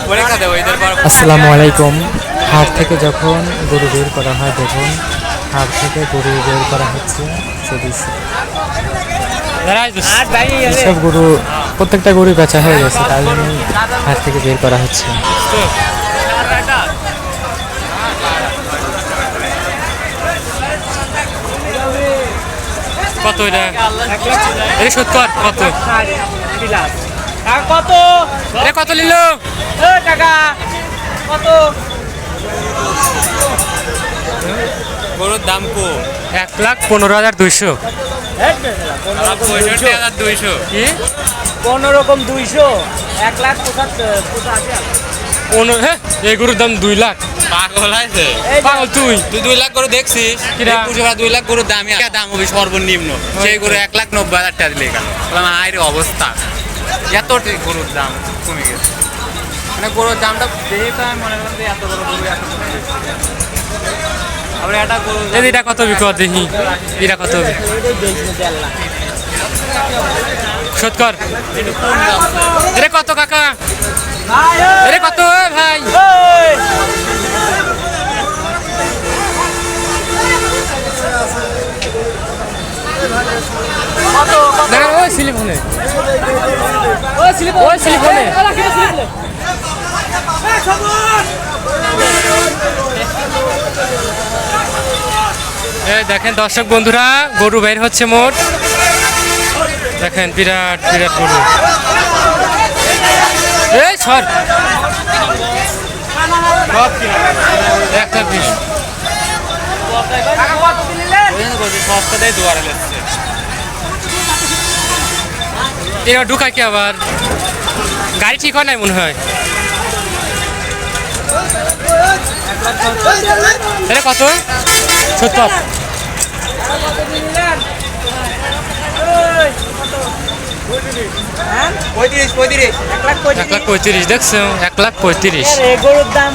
আসসালামু আলাইকুম। হাট থেকে যখন গরু বের করা হয়, দেখুন হাট থেকে গরু বের করা হচ্ছে। সব গরু, প্রত্যেকটা গরু বেচা হয়ে গেছে, তাই জন্যই হাট থেকে বের করা হচ্ছে। কত এটা? এটা সত্তর। কত কত এটা কত নিল টাকা? কত গরুর দাম কো? 1,15,200। 65,200 কি? কোন রকম 200, 1,85,000। হ্যাঁ, এই গরুর দাম 2 লাখ। পাগল আছে? পাগল তুই 2 লাখ গরু দেখছিস? 2 লাখ গরুর দাম দাম হবে সর্বনিম্ন, সেই গরু 1,90,000 টাকা দিলে কেন? আয়ের অবস্থা এত গরুর দাম কমে গেছে, মানে গরুর দামটা দেখে তো আমি মনে করেন যে এত বড় গরু এত আবার একটা গরু। এটা কত বিক্রি দেখি? এটা কত সৎকর? এটা কত কাকা? এটা কত ভাই? ওই স্লিপ হলে, ওই স্লিপ হলে দেখেন দর্শক বন্ধুরা, গরু বের হচ্ছে মোট। দেখেন বিরাট বিরাট গরু। এই সর 1,20,000 এরা ঢুকায় কি আবার? গাড়ি ঠিক হয় নাই মনে হয়। এটা কত? 70। 1,35,000 দেখছো? 1,35,000 গরুর দাম।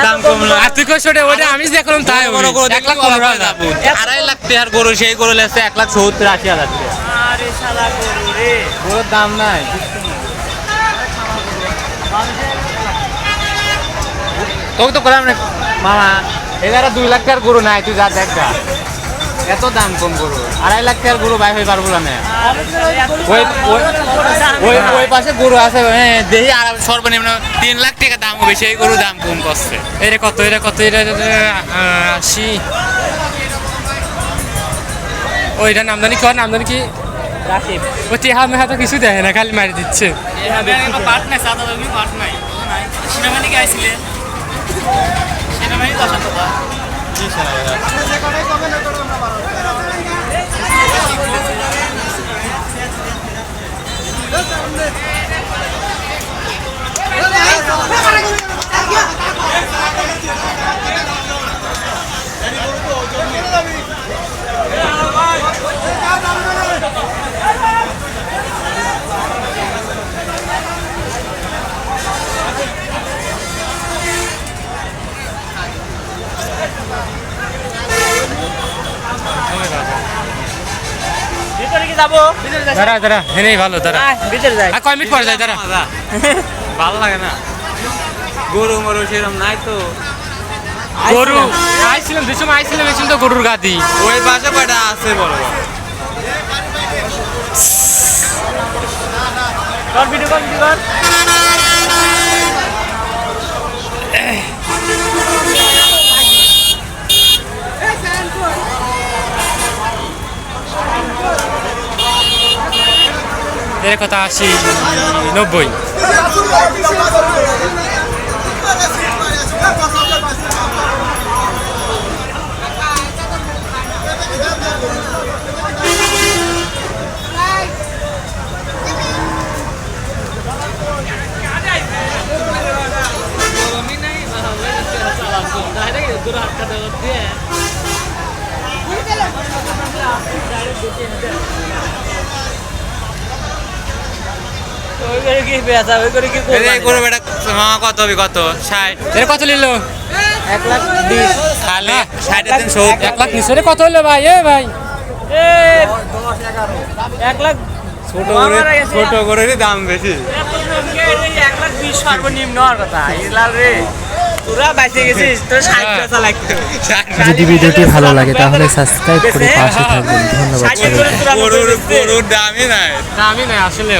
দাম কমলো। আর তুই কইছ ওটা আমি দেখলাম তাই 1,15,000। 2.5 লাখ টাকার গরু, সেই গরু লেছে 1,70,000-80,000 টাকা। আরে শালা গরু রে, গরুর দাম নাই। তোকে তো করলাম মামা, এবারে 2 লাখ টাকার গরু নাই, তুই যা দেখ গা। এত দাম কম গরু, 2.5 লাখ টাকার গরু বাই হয়ে পারবো না। ওই পাশে গরু আছে দেখি, আর সর্বনিম্ন 3 লাখ টাকা দাম হবে, সেই গরু দাম কম করছে। এটা কত? এটা কত? এটা 80। ওইটা নামদানি কর, নামদানি কি? ও টেহা মেহা তো কিছু দেখে না, খালি মারি দিচ্ছে। দাঁড়া দাঁড়া, হেনেই ভালো দাঁড়া। কয় মিনিট পরে যায়, দাঁড়া। ভালো লাগে না গরু মরু সেরকম নাই তো। গরু আইছিলাম, দুই সময় আইছিলাম, এসে তো গরুর গাদি ওই পাশে কয়টা আছে বড় বড়। এর কথা 80-90। কত হবে? কত 60? এর কত নিল? 1,20,000। খালি 60-300। 1,00,000 নিচে কত হলো ভাই? এ ভাই 1,00,000। ছোট করে দাম বেশি। লাখ 20 সর্বনিম্ন হওয়ার কথা ইলাল রে তোরা বাইসে গেছিস তোর 60 টাকা লাগতো যদি ভিডিওটি ভালো লাগে তাহলে সাবস্ক্রাইব করে পাশে থাকবেন। ধন্যবাদ সবাইকে। গরুর দামই নাই দামি নাই আসলে